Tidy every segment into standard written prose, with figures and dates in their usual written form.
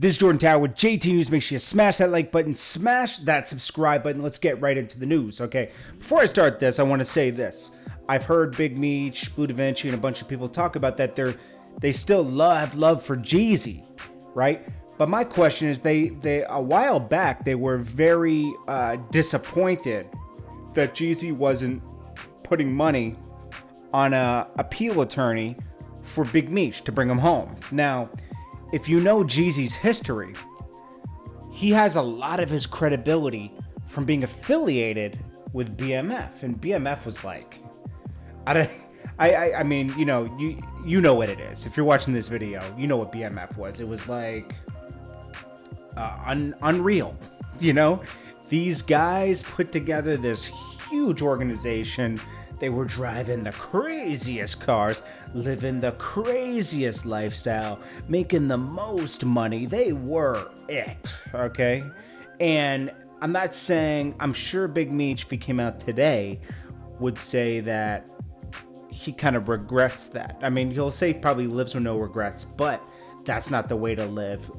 This is Jordan Tower with JT News. Make sure you smash that like button, smash that subscribe button. Let's get right into the news, okay? Before I start this, I want to say this. I've heard Big Meech, Blue Da Vinci, and a bunch of people talk about that they still have love for Jeezy, right? But my question is, they a while back, they were very disappointed that Jeezy wasn't putting money on a appeal attorney for Big Meech to bring him home. Now, if you know Jeezy's history, he has a lot of his credibility from being affiliated with BMF, and BMF was like, I mean, you know what it is. If you're watching this video, you know what BMF was. It was like unreal. You know, these guys put together this huge organization. They were driving the craziest cars, living the craziest lifestyle, making the most money. They were it, okay? And I'm not saying, I'm sure Big Meech, if he came out today, would say that he kind of regrets that. I mean, he'll say he probably lives with no regrets, but that's not the way to live,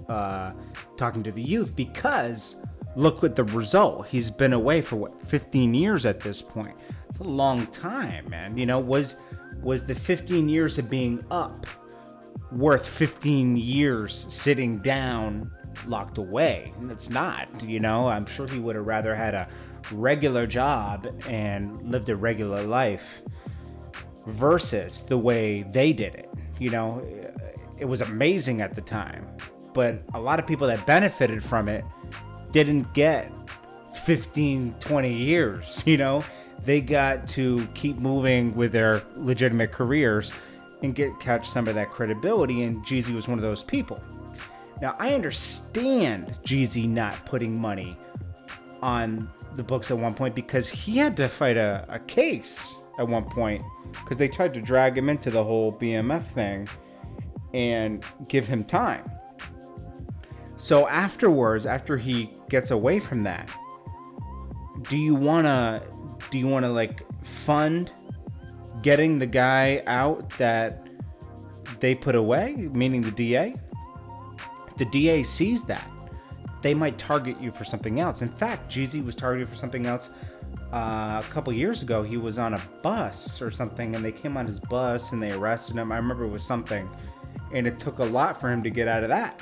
talking to the youth, because look at the result. He's been away for, 15 years at this point. It's a long time, man. You know, was the 15 years of being up worth 15 years sitting down, locked away? And it's not, you know. I'm sure he would have rather had a regular job and lived a regular life versus the way they did it. You know, it was amazing at the time, but a lot of people that benefited from it didn't get 15, 20 years, you know. They got to keep moving with their legitimate careers and catch some of that credibility, and Jeezy was one of those people. Now, I understand Jeezy not putting money on the books at one point because he had to fight a case at one point because they tried to drag him into the whole BMF thing and give him time. So afterwards, after he gets away from that, do you want to like fund getting the guy out that they put away, meaning the DA? The DA sees that. They might target you for something else. In fact, Jeezy was targeted for something else a couple years ago. He was on a bus or something, and they came on his bus and they arrested him. I remember it was something, and it took a lot for him to get out of that.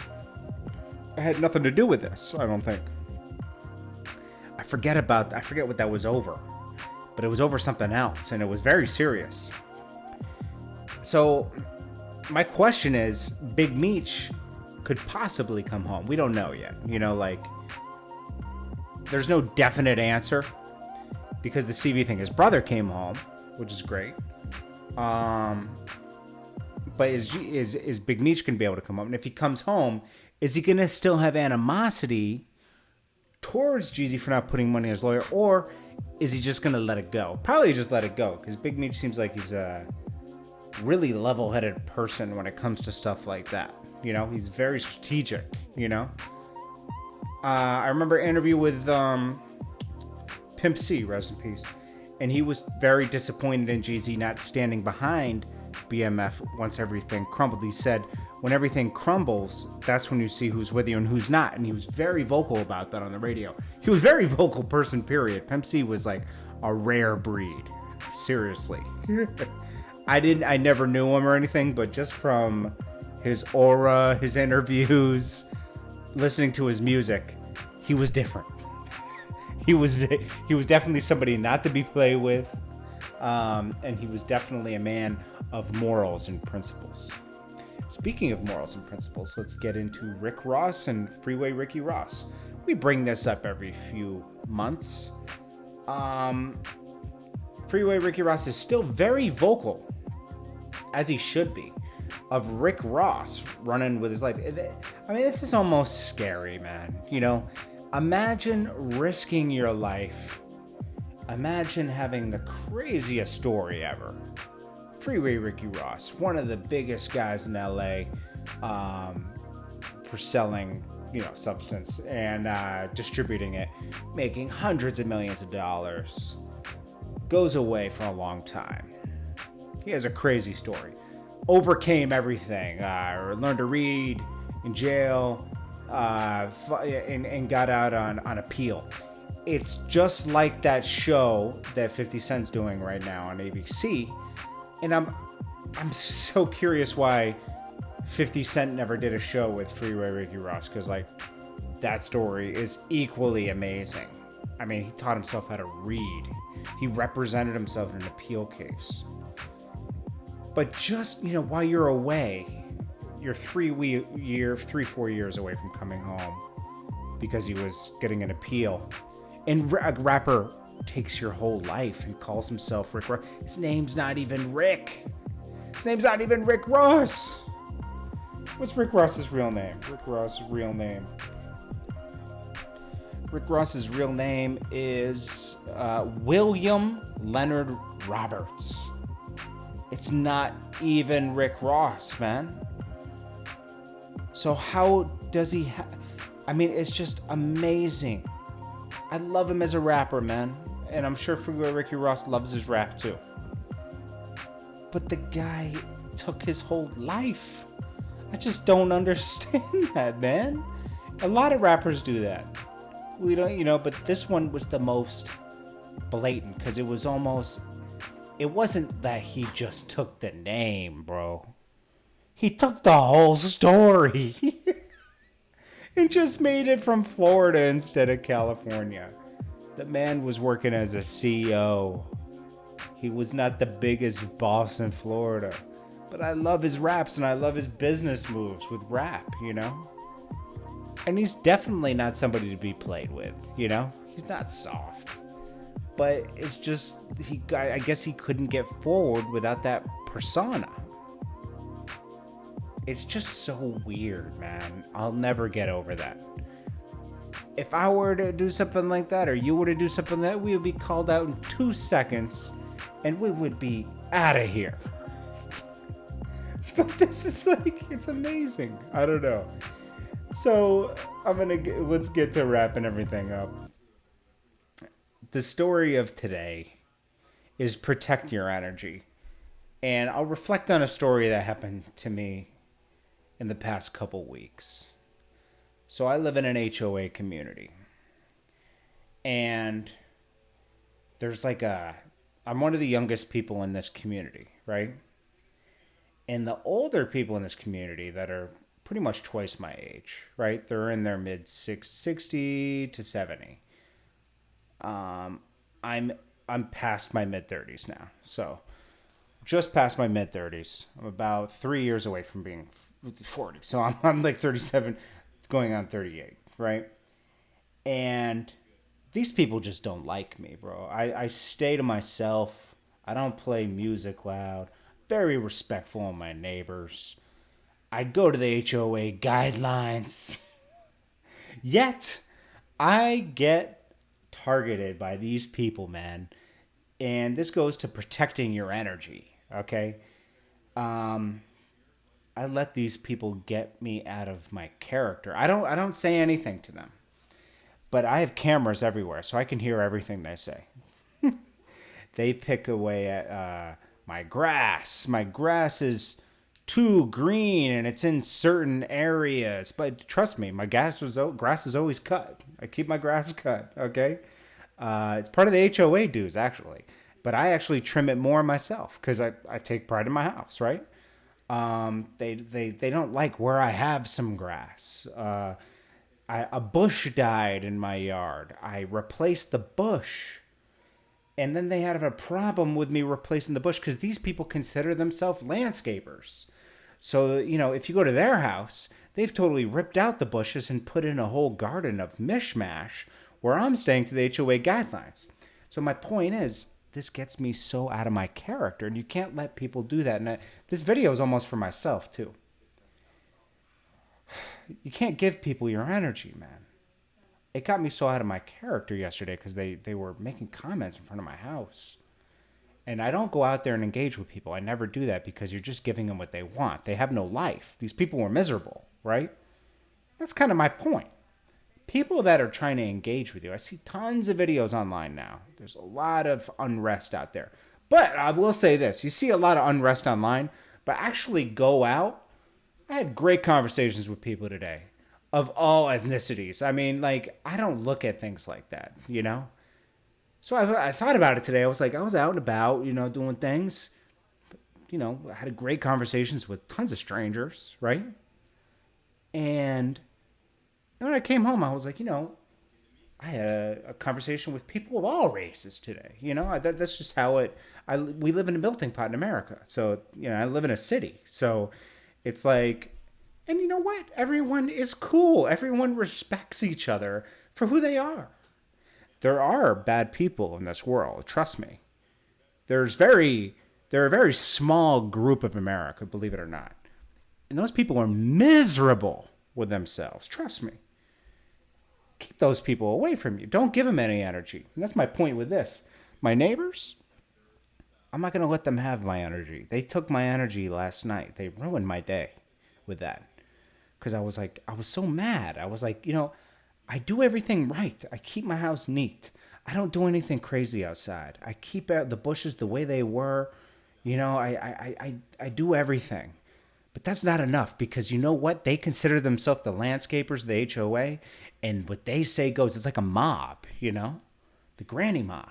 It had nothing to do with this, I don't think. I forget what that was over. But it was over something else, and it was very serious. So my question is, Big Meech could possibly come home. We don't know yet. You know, like, there's no definite answer because the CV thing, his brother came home, which is great. But is Big Meech going to be able to come home? And if he comes home, is he going to still have animosity towards Jeezy for not putting money on his lawyer, or is he just going to let it go? Probably just let it go, because Big Meech seems like he's a really level-headed person when it comes to stuff like that. You know, he's very strategic, you know? I remember an interview with Pimp C, rest in peace, and he was very disappointed in Jeezy not standing behind BMF once everything crumbled. He said, when everything crumbles, that's when you see who's with you and who's not. And he was very vocal about that on the radio. He was a very vocal person, period. Pimp C was like a rare breed. Seriously. I never knew him or anything, but just from his aura, his interviews, listening to his music, he was different. He was definitely somebody not to be played with. And he was definitely a man of morals and principles. Speaking of morals and principles, let's get into Rick Ross and Freeway Ricky Ross. We bring this up every few months. Freeway Ricky Ross is still very vocal, as he should be, of Rick Ross running with his life. I mean, this is almost scary, man. You know, imagine risking your life. Imagine having the craziest story ever. Freeway Ricky Ross, one of the biggest guys in LA for selling, substance and distributing it, making hundreds of millions of dollars, goes away for a long time. He has a crazy story. Overcame everything, learned to read in jail, and got out on appeal. It's just like that show that 50 Cent's doing right now on ABC, and I'm so curious why 50 Cent never did a show with Freeway Ricky Ross, because like that story is equally amazing. I mean, he taught himself how to read. He represented himself in an appeal case. But just, while you're away, you're 4 years away from coming home because he was getting an appeal. And a rapper takes your whole life and calls himself Rick Ross. His name's not even Rick. His name's not even Rick Ross. What's Rick Ross's real name? Rick Ross's real name is William Leonard Roberts. It's not even Rick Ross, man. So how does he I mean, it's just amazing. I love him as a rapper, man. And I'm sure Freeway Ricky Ross loves his rap too. But the guy took his whole life. I just don't understand that, man. A lot of rappers do that. We don't, but this one was the most blatant because it wasn't that he just took the name, bro. He took the whole story and just made it from Florida instead of California. The man was working as a CEO. He was not the biggest boss in Florida. But I love his raps and I love his business moves with rap, And he's definitely not somebody to be played with, He's not soft. But it's just, I guess he couldn't get forward without that persona. It's just so weird, man. I'll never get over that. If I were to do something like that, or you were to do something like that, we would be called out in 2 seconds, and we would be out of here. But this is it's amazing. I don't know. So let's get to wrapping everything up. The story of today is protect your energy. And I'll reflect on a story that happened to me in the past couple weeks. So I live in an HOA community. And there's I'm one of the youngest people in this community, right? And the older people in this community that are pretty much twice my age, right? They're in their mid 60 to 70. I'm past my mid 30s now. So just past my mid 30s. I'm about 3 years away from being 40. So I'm like 37 going on 38, right? And these people just don't like me, bro. I stay to myself. I don't play music loud. Very respectful of my neighbors. I go to the HOA guidelines. Yet, I get targeted by these people, man. And this goes to protecting your energy, okay? I let these people get me out of my character. I don't say anything to them. But I have cameras everywhere, so I can hear everything they say. They pick away at my grass. My grass is too green and it's in certain areas. But trust me, my grass is always cut. I keep my grass cut, okay? It's part of the HOA dues, actually. But I actually trim it more myself because I take pride in my house, right? They don't like where I have some grass. A bush died in my yard. I replaced the bush. And then they had a problem with me replacing the bush because these people consider themselves landscapers. So, if you go to their house, they've totally ripped out the bushes and put in a whole garden of mishmash where I'm staying to the HOA guidelines. So my point is, this gets me so out of my character, and you can't let people do that. And this video is almost for myself, too. You can't give people your energy, man. It got me so out of my character yesterday because they were making comments in front of my house. And I don't go out there and engage with people. I never do that because you're just giving them what they want. They have no life. These people were miserable, right? That's kind of my point. People that are trying to engage with you, I see tons of videos online now. There's a lot of unrest out there. But I will say this. You see a lot of unrest online, but actually go out. I had great conversations with people today. of all ethnicities. I mean, like, I don't look at things like that, you know? So I thought about it today. I was like, I was out and about, doing things. I had great conversations with tons of strangers, right? And when I came home, I was like, I had a conversation with people of all races today. That's just how it. We live in a melting pot in America, so I live in a city, so it's like, and you know what? Everyone is cool. Everyone respects each other for who they are. There are bad people in this world. Trust me. There's very They're a very small group of America, believe it or not, and those people are miserable with themselves. Trust me. Keep those people away from you. Don't give them any energy. And that's my point with this. My neighbors, I'm not going to let them have my energy. They took my energy last night. They ruined my day with that. Because I was so mad. I was like, I do everything right. I keep my house neat. I don't do anything crazy outside. I keep out the bushes the way they were. I do everything. But that's not enough because you know what? They consider themselves the landscapers, the HOA, and what they say goes. It's like a mob, the granny mob.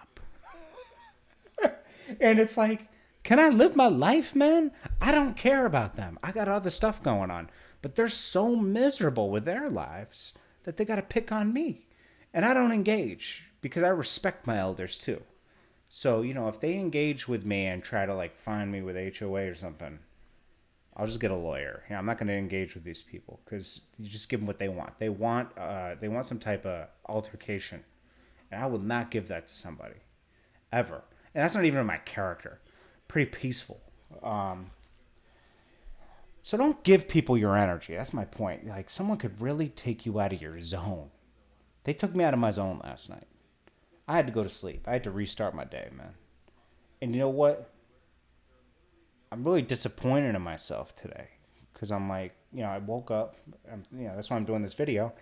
And it's like, can I live my life, man? I don't care about them. I got other stuff going on. But they're so miserable with their lives that they got to pick on me. And I don't engage because I respect my elders too. So, if they engage with me and try to like find me with HOA or something, I'll just get a lawyer. I'm not going to engage with these people because you just give them what they want. They want some type of altercation, and I will not give that to somebody ever. And that's not even in my character. Pretty peaceful. So don't give people your energy. That's my point. Like someone could really take you out of your zone. They took me out of my zone last night. I had to go to sleep. I had to restart my day, man. And you know what? I'm really disappointed in myself today because I'm like, I woke up, that's why I'm doing this video,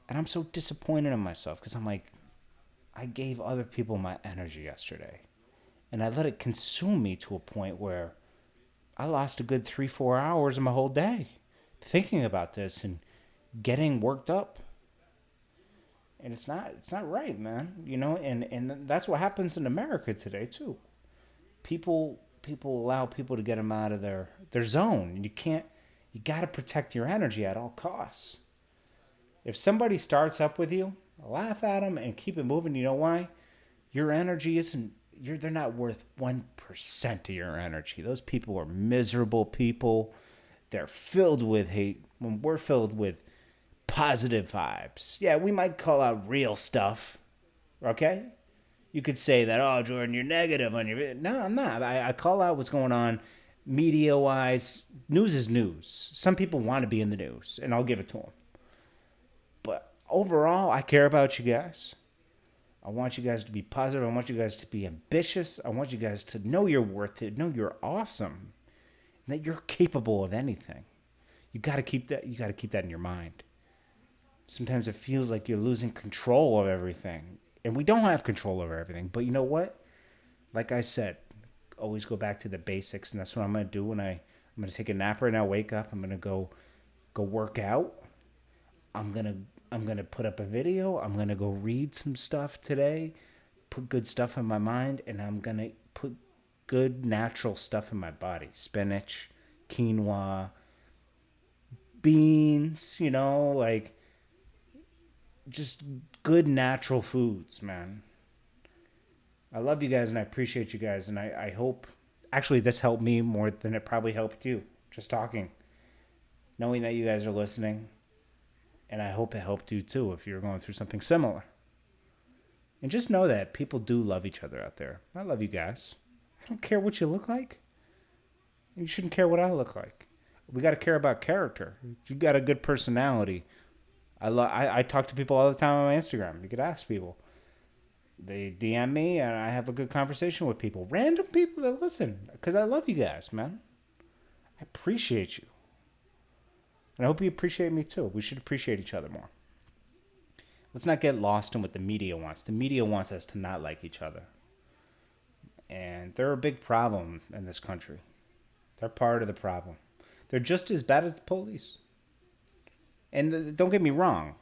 and I'm so disappointed in myself because I'm like, I gave other people my energy yesterday, and I let it consume me to a point where I lost a good 3-4 hours of my whole day thinking about this and getting worked up, and it's not right, man. And that's what happens in America today too. People allow people to get them out of their zone. You got to protect your energy at all costs. If somebody starts up with you, laugh at them and keep it moving. You know why? Your energy they're not worth 1% of your energy. Those people are miserable people. They're filled with hate when we're filled with positive vibes. Yeah, we might call out real stuff, okay? You could say that, oh, Jordan, you're negative on your. No, I'm not. I call out what's going on media wise. News is news. Some people want to be in the news, and I'll give it to them. But overall, I care about you guys. I want you guys to be positive. I want you guys to be ambitious. I want you guys to know you're worth it, know you're awesome, and that you're capable of anything. You got to keep that. You got to keep that in your mind. Sometimes it feels like you're losing control of everything. And we don't have control over everything. But you know what? Like I said, always go back to the basics. And that's what I'm going to do when I'm going to take a nap right now, wake up. I'm going to go work out. I'm going to put up a video. I'm going to go read some stuff today. Put good stuff in my mind. And I'm going to put good natural stuff in my body. Spinach, quinoa, beans, like just good natural foods, man. I love you guys and I appreciate you guys. And I hope, actually, this helped me more than it probably helped you. Just talking. Knowing that you guys are listening. And I hope it helped you too if you're going through something similar. And just know that people do love each other out there. I love you guys. I don't care what you look like. You shouldn't care what I look like. We got to care about character. If you got a good personality, I talk to people all the time on my Instagram. You could ask people. They DM me and I have a good conversation with people. Random people that listen. Because I love you guys, man. I appreciate you. And I hope you appreciate me too. We should appreciate each other more. Let's not get lost in what the media wants. The media wants us to not like each other. And they're a big problem in this country. They're part of the problem. They're just as bad as the police. And don't get me wrong,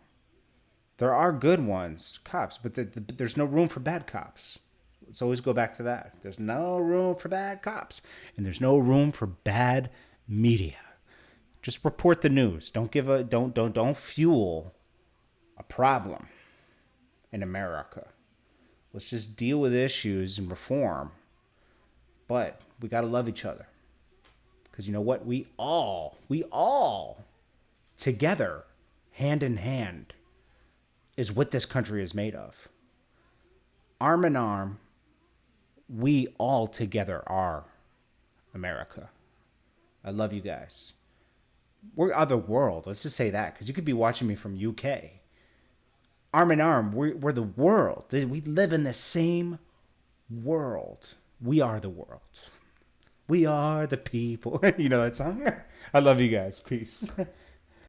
there are good ones, cops, but there's no room for bad cops. Let's always go back to that. There's no room for bad cops, and there's no room for bad media. Just report the news. Don't fuel a problem in America. Let's just deal with issues and reform. But we got to love each other. Because you know what? We all together, hand in hand, is what this country is made of. Arm in arm, we all together are America. I love you guys. We're other world. Let's just say that, because you could be watching me from UK. Arm in arm, we're the world. We live in the same world. We are the world. We are the people. You know that song? I love you guys. Peace.